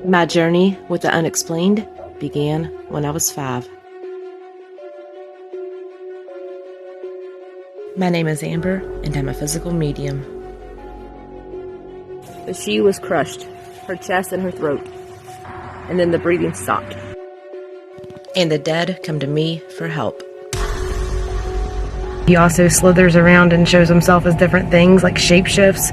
My journey with the unexplained began when I was 5. My name is Amber, and I'm a physical medium. She was crushed, her chest and her throat, and then the breathing stopped. And the dead come to me for help. He also slithers around and shows himself as different things, like shapeshifts.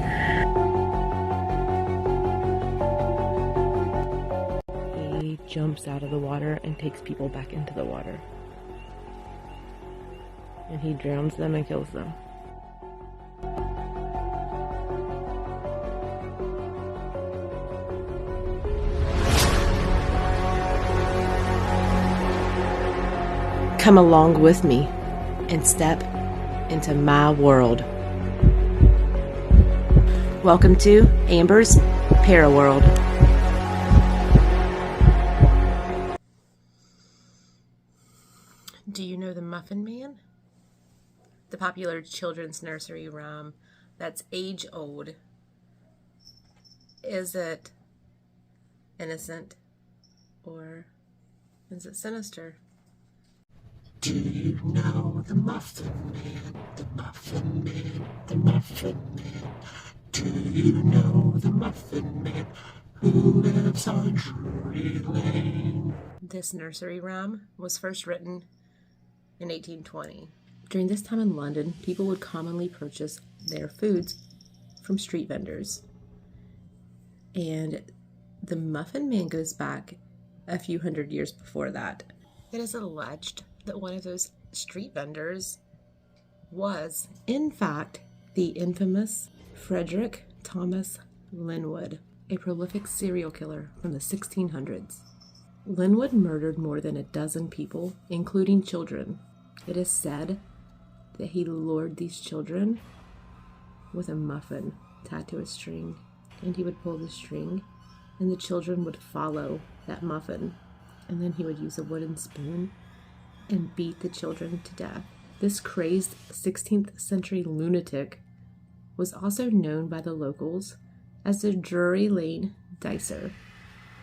He jumps out of the water and takes people back into the water. And he drowns them and kills them. Come along with me and step into my world. Welcome to Amber's Paraworld. Do you know the Muffin Man? The popular children's nursery rhyme that's age old. Is it innocent or is it sinister? Do you know the Muffin Man, the Muffin Man, the Muffin Man? Do you know the Muffin Man who lives on Drury Lane? This nursery rhyme was first written in 1820. During this time in London, people would commonly purchase their foods from street vendors. And the Muffin Man goes back a few hundred years before that. It is alleged that one of those street vendors was, in fact, the infamous Frederick Thomas Linwood, a prolific serial killer from the 1600s. Linwood murdered more than a dozen people, including children. It is said that he lured these children with a muffin tied to a string, and he would pull the string, and the children would follow that muffin, and then he would use a wooden spoon and beat the children to death. This crazed 16th century lunatic was also known by the locals as the Drury Lane Dicer.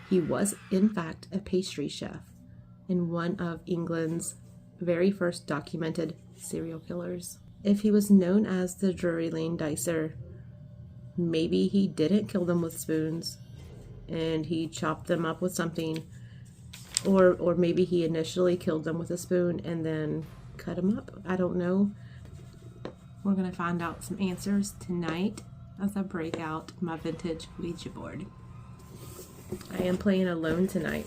He was, in fact, a pastry chef and one of England's very first documented serial killers. If he was known as the Drury Lane Dicer, maybe he didn't kill them with spoons and he chopped them up with something, or maybe he initially killed them with a spoon and then cut them up. I don't know. We're going to find out some answers tonight as I break out my vintage Ouija board. I am playing alone tonight,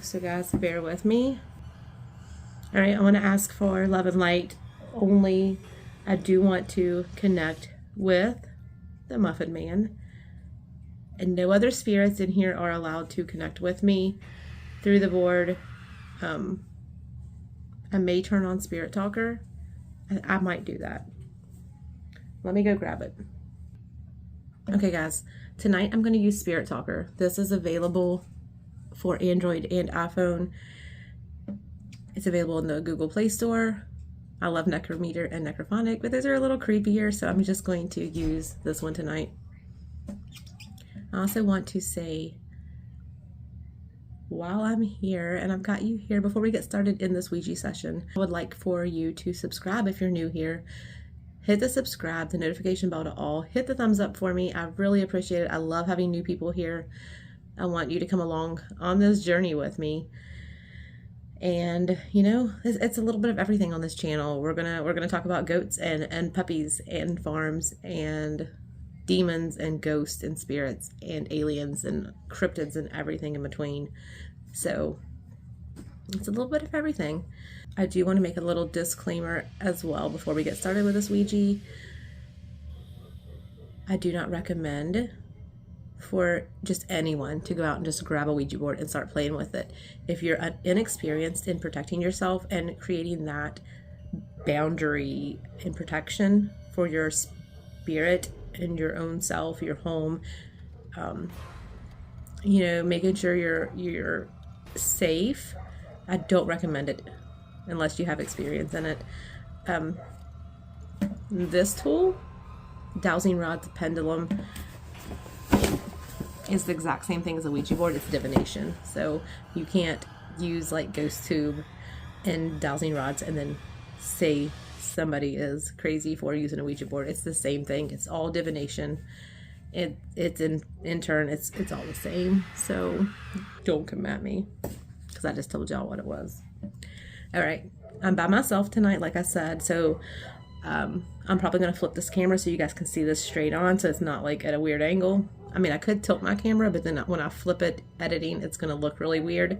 so guys, bear with me. Alright, I want to ask for love and light only. I do want to connect with the Muffin Man, and no other spirits in here are allowed to connect with me through the board. I may turn on Spirit Talker. I might do that. Let me go grab it. Okay guys, tonight I'm going to use Spirit Talker. This is available for Android and iPhone. It's available in the Google Play Store. I love Necrometer and Necrophonic, but those are a little creepier, so I'm just going to use this one tonight. I also want to say, while I'm here, and I've got you here, before we get started in this Ouija session, I would like for you to subscribe if you're new here. Hit the subscribe, the notification bell to all. Hit the thumbs up for me. I really appreciate it. I love having new people here. I want you to come along on this journey with me. And you know, it's a little bit of everything on this channel. We're gonna talk about goats and puppies and farms and demons and ghosts and spirits and aliens and cryptids and everything in between. So it's a little bit of everything. I do want to make a little disclaimer as well before we get started with this Ouija. I do not recommend for just anyone to go out and just grab a Ouija board and start playing with it. If you're inexperienced in protecting yourself and creating that boundary and protection for your spirit and your own self, your home, you know, making sure you're safe, I don't recommend it unless you have experience in it. This tool, dowsing rods, pendulum, is the exact same thing as a Ouija board. It's divination. So you can't use like ghost tube and dowsing rods and then say somebody is crazy for using a Ouija board. It's the same thing. It's all divination. It's in turn, it's all the same. So don't come at me because I just told y'all what it was. All right, I'm by myself tonight, like I said. So I'm probably gonna flip this camera so you guys can see this straight on, so it's not like at a weird angle. I mean, I could tilt my camera, but then when I flip it editing, it's gonna look really weird.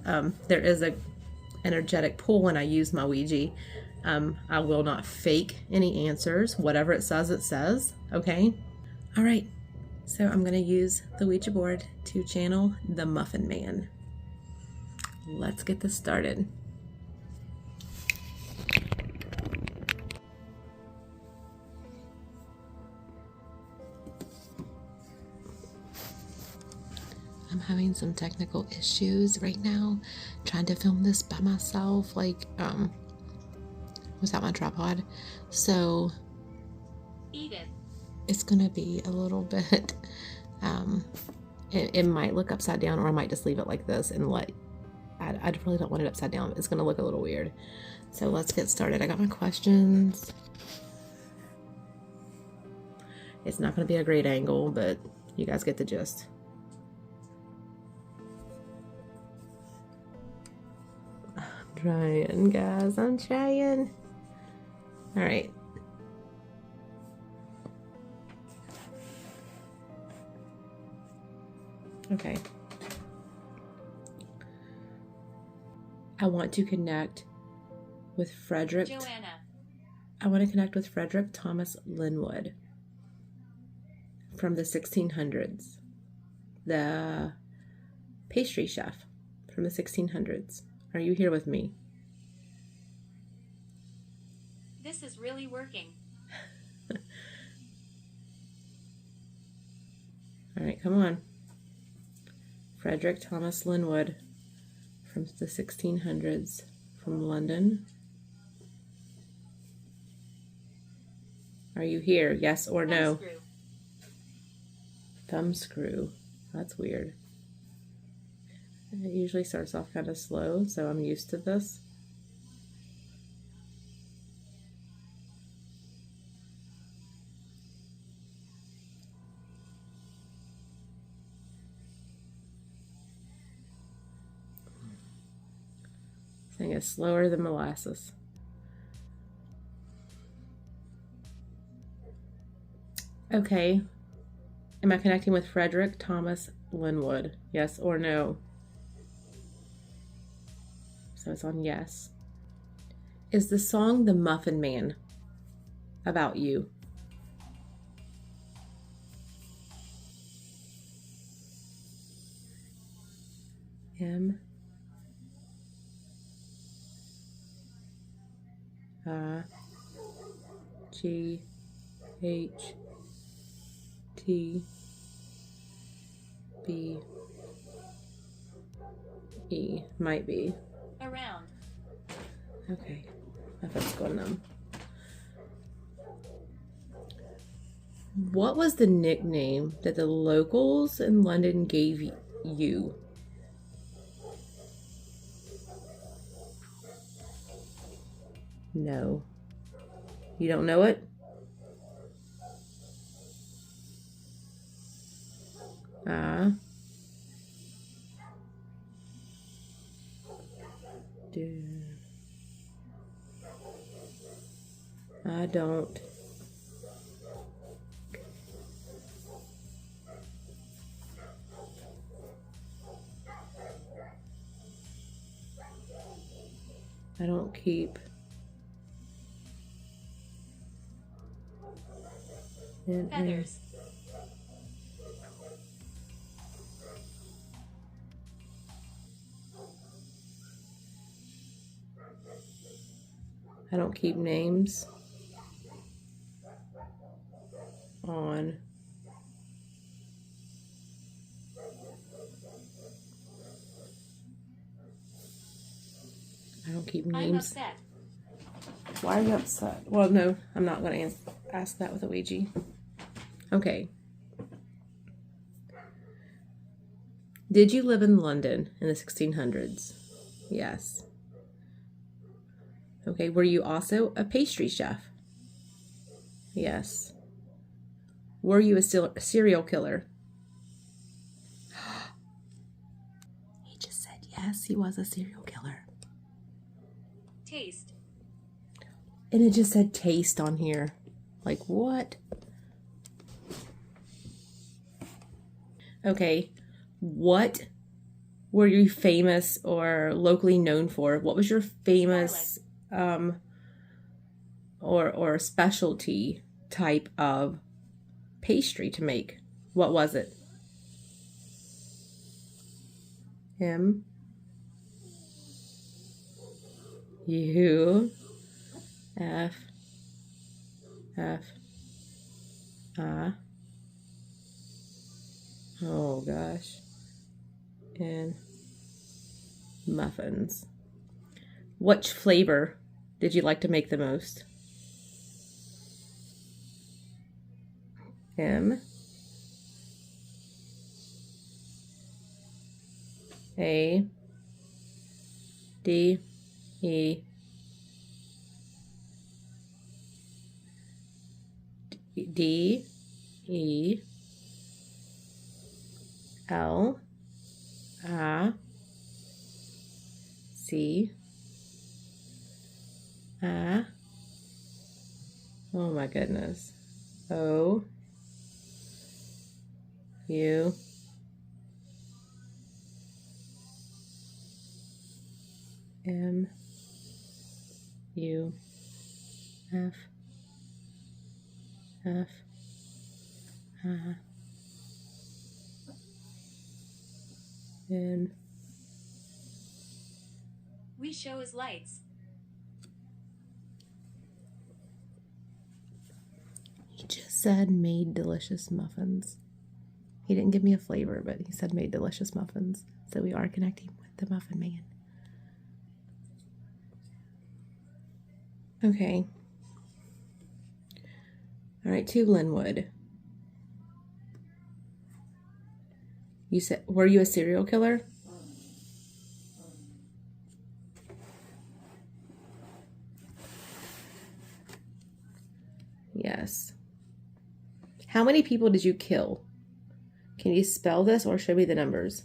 There is a energetic pull when I use my Ouija. I will not fake any answers. Whatever it says, okay? All right, so I'm gonna use the Ouija board to channel the Muffin Man. Let's get this started. I'm having some technical issues right now, trying to film this by myself, like, without my tripod. So it's gonna be a little bit, it might look upside down, or I might just leave it like this and I really don't want it upside down. It's gonna look a little weird. So let's get started. I got my questions. It's not gonna be a great angle, but you guys get the gist. I'm trying, guys, I'm trying. All right. Okay. I want to connect with Frederick. Joanna. I want to connect with Frederick Thomas Linwood from the 1600s. The pastry chef from the 1600s. Are you here with me? This is really working. All right, come on. Frederick Thomas Linwood from the 1600s, from London. Are you here? Yes or no? Thumbscrew. That's weird. It usually starts off kind of slow, so I'm used to this. This thing is slower than molasses. Okay. Am I connecting with Frederick Thomas Linwood? Yes or no? So it's on yes. Is the song The Muffin Man about you? M I G H T B E. Might be. Around. Okay. My phone's going numb. What was the nickname that the locals in London gave you? No. You don't know it? I don't. I don't keep Feathers. I don't keep names on I don't keep names. I'm upset. Why are you upset? Well, no, I'm not going to ask that with a Ouija. Okay. Did you live in London in the 1600s? Yes. Okay, were you also a pastry chef? Yes. Were you a serial killer? He just said yes, he was a serial killer. Taste. And it just said taste on here. Like, what? Okay, what were you famous or locally known for? What was your famous or specialty type of pastry to make? What was it? M U F F oh gosh. And muffins. Which flavor did you like to make the most? M A D E D E L I C I, oh my goodness, O U M U F F I N. We show his lights. He just said made delicious muffins. He didn't give me a flavor, but he said made delicious muffins. So we are connecting with the Muffin Man. Okay. All right, to Linwood. You said, were you a serial killer? Yes. How many people did you kill? Can you spell this or show me the numbers?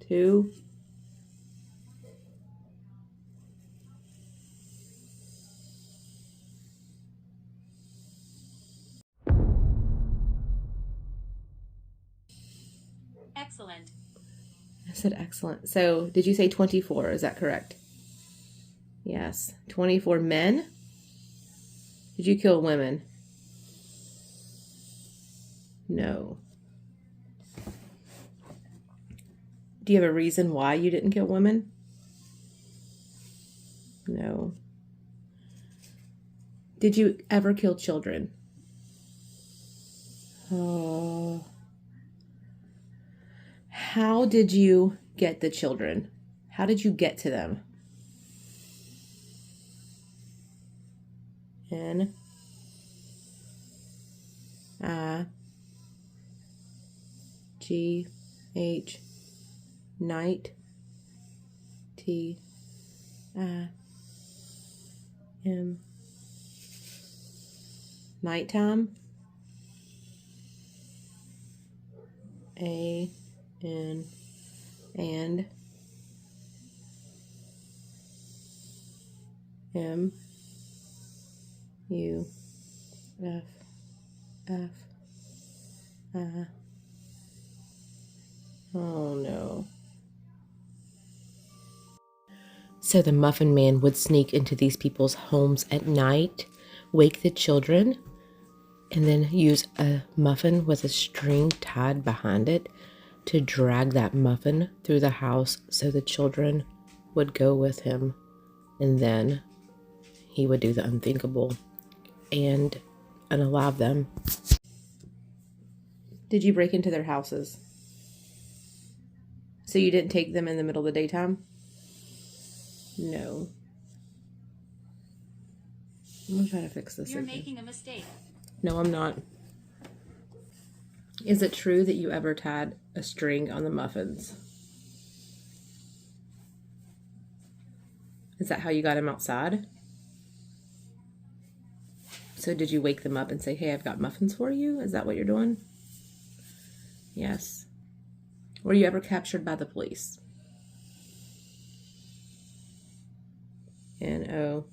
2. Excellent. I said excellent. So did you say 24? Is that correct? Yes. 24 men? Did you kill women? No. Do you have a reason why you didn't kill women? No. Did you ever kill children? Oh. How did you get the children? How did you get to them? N I G H night T I M nighttime A N and M U F F I. Oh no. So the Muffin Man would sneak into these people's homes at night, wake the children, and then use a muffin with a string tied behind it to drag that muffin through the house so the children would go with him. And then he would do the unthinkable and unalive them. Did you break into their houses? So you didn't take them in the middle of the daytime? No. I'm gonna try to fix this You're again. making a mistake. No, I'm not. Is it true that you ever tied a string on the muffins? Is that how you got them outside? So did you wake them up and say, hey, I've got muffins for you? Is that what you're doing? Yes. Were you ever captured by the police? N-O.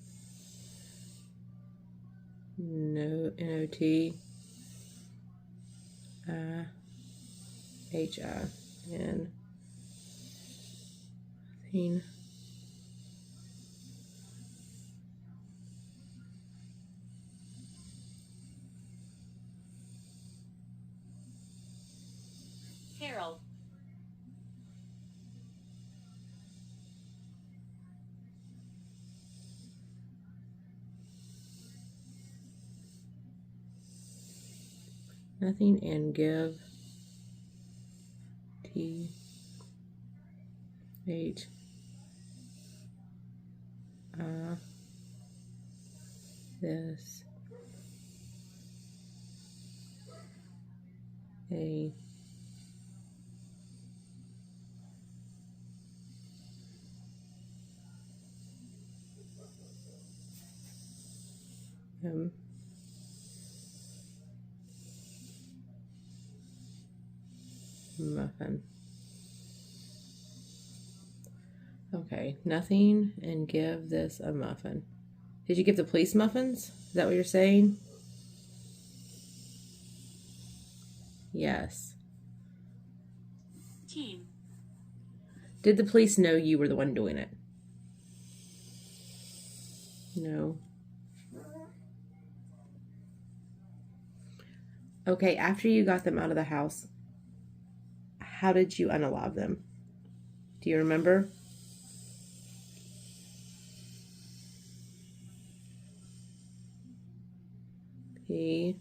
No, N-O-T. H-I-N. Nothing. Harold. Nothing. And give. T. H. This. A. Muffin. Okay, nothing and give this a muffin. Did you give the police muffins? Is that what you're saying? Yes. Team. Did the police know you were the one doing it? No. Okay, after you got them out of the house, how did you unalive them? Do you remember? P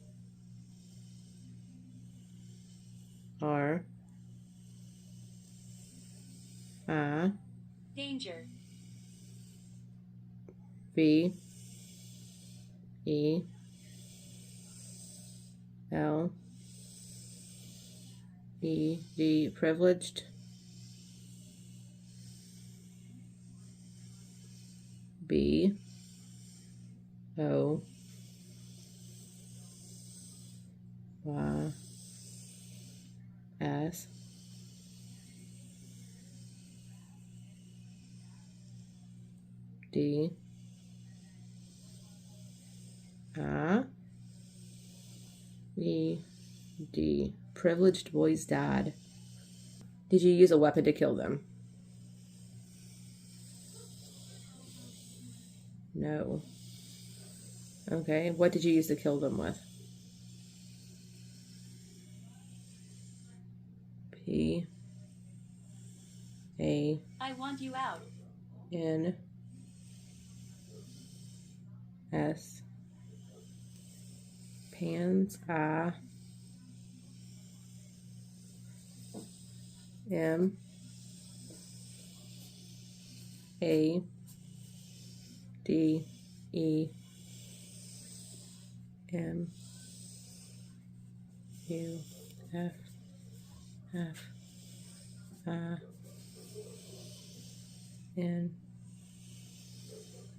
R I Danger. V E L E D. Privileged. B O Y S D I E D. Privileged boys died. Did you use a weapon to kill them? No. Okay, what did you use to kill them with? P A I want you out. N S Pans I M A D E M U F F I N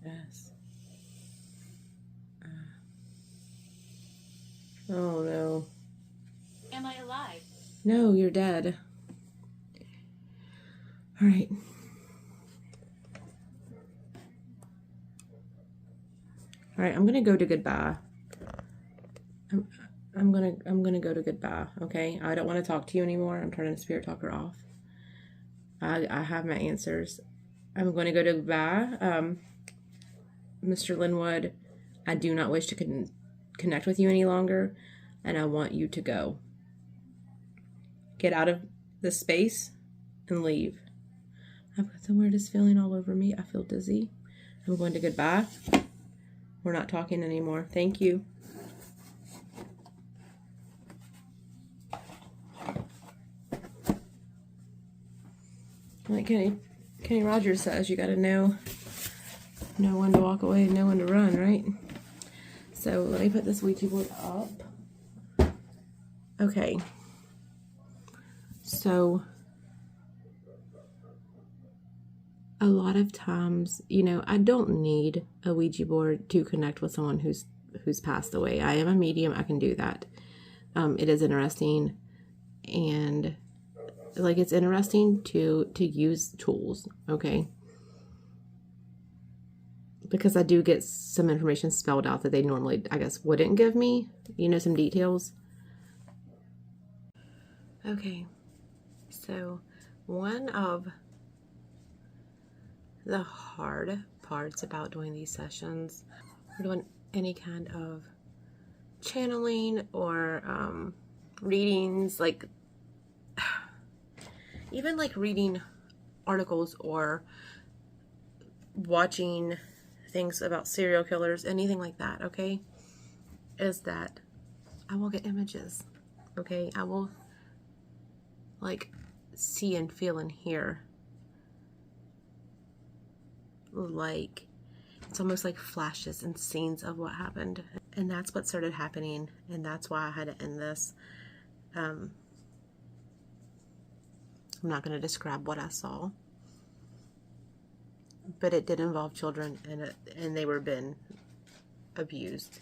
S I. Oh no. Am I alive? No, you're dead. All right. All right, I'm gonna go to goodbye. I'm gonna go to goodbye. Okay, I don't want to talk to you anymore. I'm turning the spirit talker off. I have my answers. I'm going to go to goodbye. Mr. Linwood, I do not wish to connect with you any longer, and I want you to go. Get out of the space and leave. I've got the weirdest feeling all over me. I feel dizzy. I'm going to goodbye. We're not talking anymore. Thank you. Like Kenny Rogers says, you got to know when to walk away and know when to run, right? So let me put this Ouija board up. Okay. So a lot of times, you know, I don't need a Ouija board to connect with someone who's passed away. I am a medium. I can do that. It is interesting, and like, it's interesting to use tools, okay? Because I do get some information spelled out that they normally, I guess, wouldn't give me, you know, some details. Okay, so one of the hard parts about doing these sessions, or doing any kind of channeling or readings, like even like reading articles or watching things about serial killers, anything like that, okay, is that I will get images, okay? I will like see and feel and hear, like it's almost like flashes and scenes of what happened. And that's what started happening, and that's why I had to end this. I'm not going to describe what I saw, but it did involve children, and they were being abused.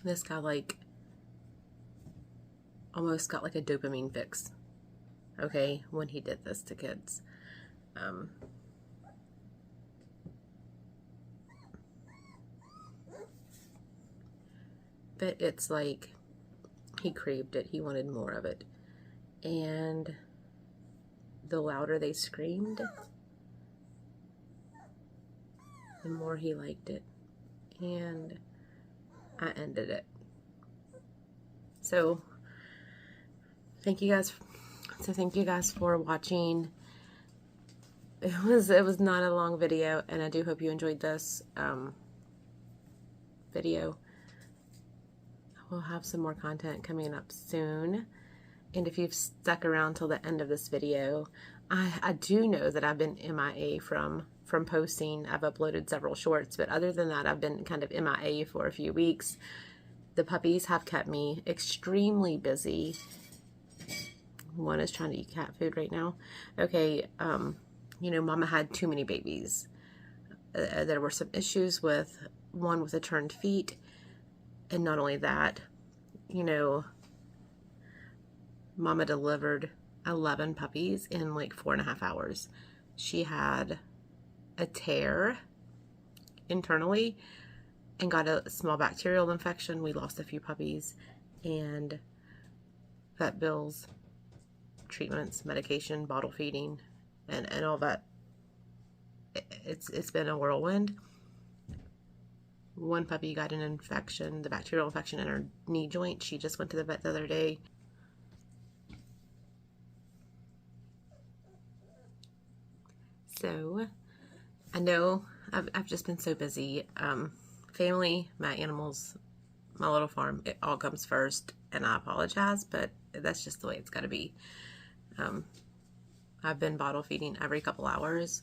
This guy like almost got like a dopamine fix, okay, when he did this to kids. But it's like he craved it. He wanted more of it. And the louder they screamed, the more he liked it. And I ended it. So thank you guys for watching. It was not a long video, and I do hope you enjoyed this video. We'll have some more content coming up soon. And if you've stuck around till the end of this video, I do know that I've been MIA from posting. I've uploaded several shorts, but other than that, I've been kind of MIA for a few weeks. The puppies have kept me extremely busy. One is trying to eat cat food right now. Okay, you know, Mama had too many babies. There were some issues with one with the turned feet. And not only that, you know, Mama delivered 11 puppies in like 4.5 hours. She had a tear internally and got a small bacterial infection. We lost a few puppies, and vet bills, treatments, medication, bottle feeding, and all that. It's been a whirlwind. One puppy got an infection, the bacterial infection in her knee joint. She just went to the vet the other day. So I know I've just been so busy. Family, my animals, my little farm, it all comes first, and I apologize, but that's just the way it's got to be. I've been bottle feeding every couple hours.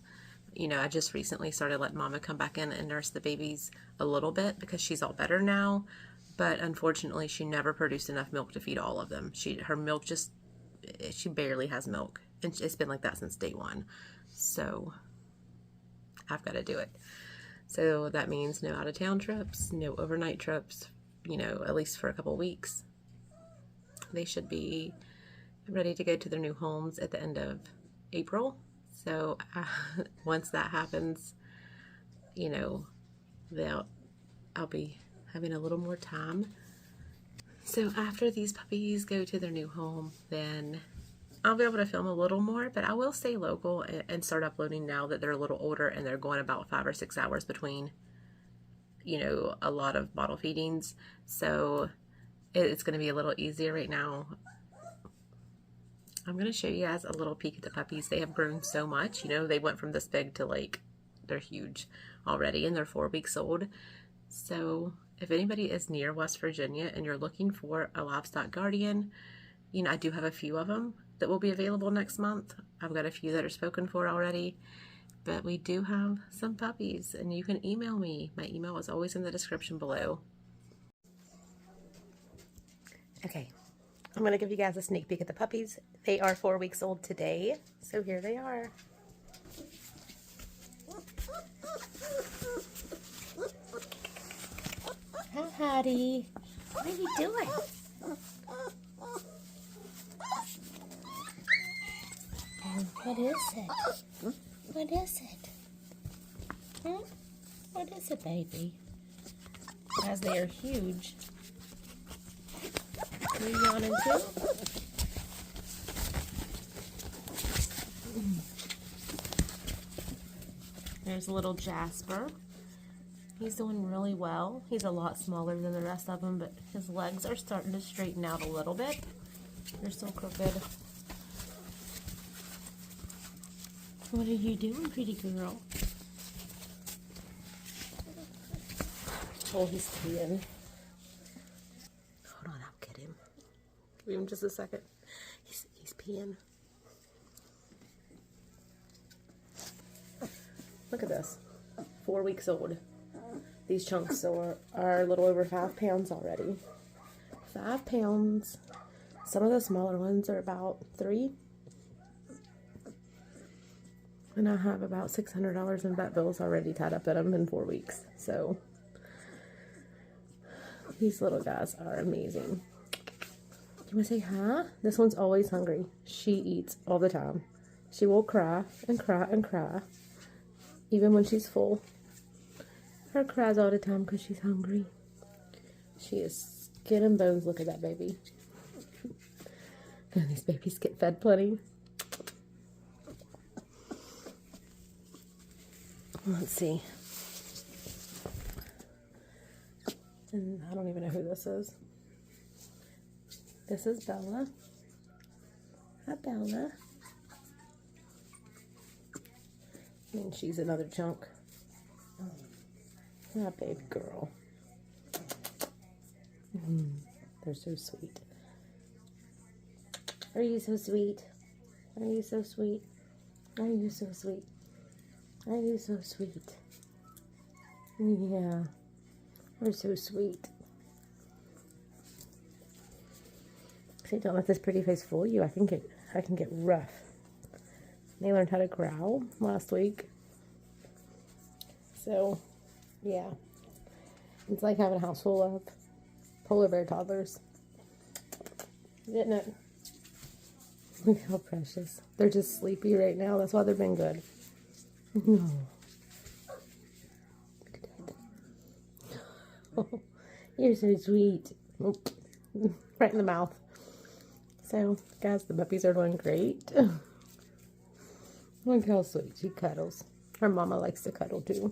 You know, I just recently started letting Mama come back in and nurse the babies a little bit because she's all better now. But unfortunately, she never produced enough milk to feed all of them. Her milk she barely has milk. And it's been like that since day one. So I've got to do it. So that means no out-of-town trips, no overnight trips, you know, at least for a couple weeks. They should be ready to go to their new homes at the end of April. So once that happens, you know, I'll be having a little more time. So after these puppies go to their new home, then I'll be able to film a little more, but I will stay local and start uploading now that they're a little older and they're going about 5 or 6 hours between, you know, a lot of bottle feedings. So it's going to be a little easier right now. I'm going to show you guys a little peek at the puppies. They have grown so much. You know, they went from this big to like, they're huge already, and they're 4 weeks old. So if anybody is near West Virginia and you're looking for a livestock guardian, you know, I do have a few of them that will be available next month. I've got a few that are spoken for already. But we do have some puppies, and you can email me. My email is always in the description below. Okay, I'm going to give you guys a sneak peek at the puppies. They are 4 weeks old today, so here they are. Hi, Hattie. What are you doing? What is it? What is it? Hmm? What is it, baby? As they are huge. Are you yawning too? There's little Jasper. He's doing really well. He's a lot smaller than the rest of them, but his legs are starting to straighten out a little bit. They're still crooked. What are you doing, pretty girl? Oh, he's peeing. Hold on, I'll get him. Give him just a second. He's peeing. Look at this. 4 weeks old. These chunks are a little over 5 pounds already. 5 pounds. Some of the smaller ones are about 3. And I have about $600 in vet bills already tied up in them in 4 weeks. So these little guys are amazing. You want to say hi? This one's always hungry. She eats all the time. She will cry and cry and cry, even when she's full. Her cries all the time because she's hungry. She is skin and bones. Look at that baby. And these babies get fed plenty. Let's see. And I don't even know who this is. This is Bella. Hi, Bella. And she's another chunk. Hi, baby girl. They're so sweet. Are you so sweet? Are you so sweet? Are you so sweet? Are you so sweet? Yeah. We're so sweet. See, don't let this pretty face fool you. I can get rough. They learned how to growl last week. So, yeah. It's like having a house full of polar bear toddlers. Isn't it? Look how precious. They're just sleepy right now. That's why they've been good. No. Oh, you're so sweet. Right in the mouth. So, guys, the puppies are doing great. Look how sweet she cuddles. Her mama likes to cuddle too.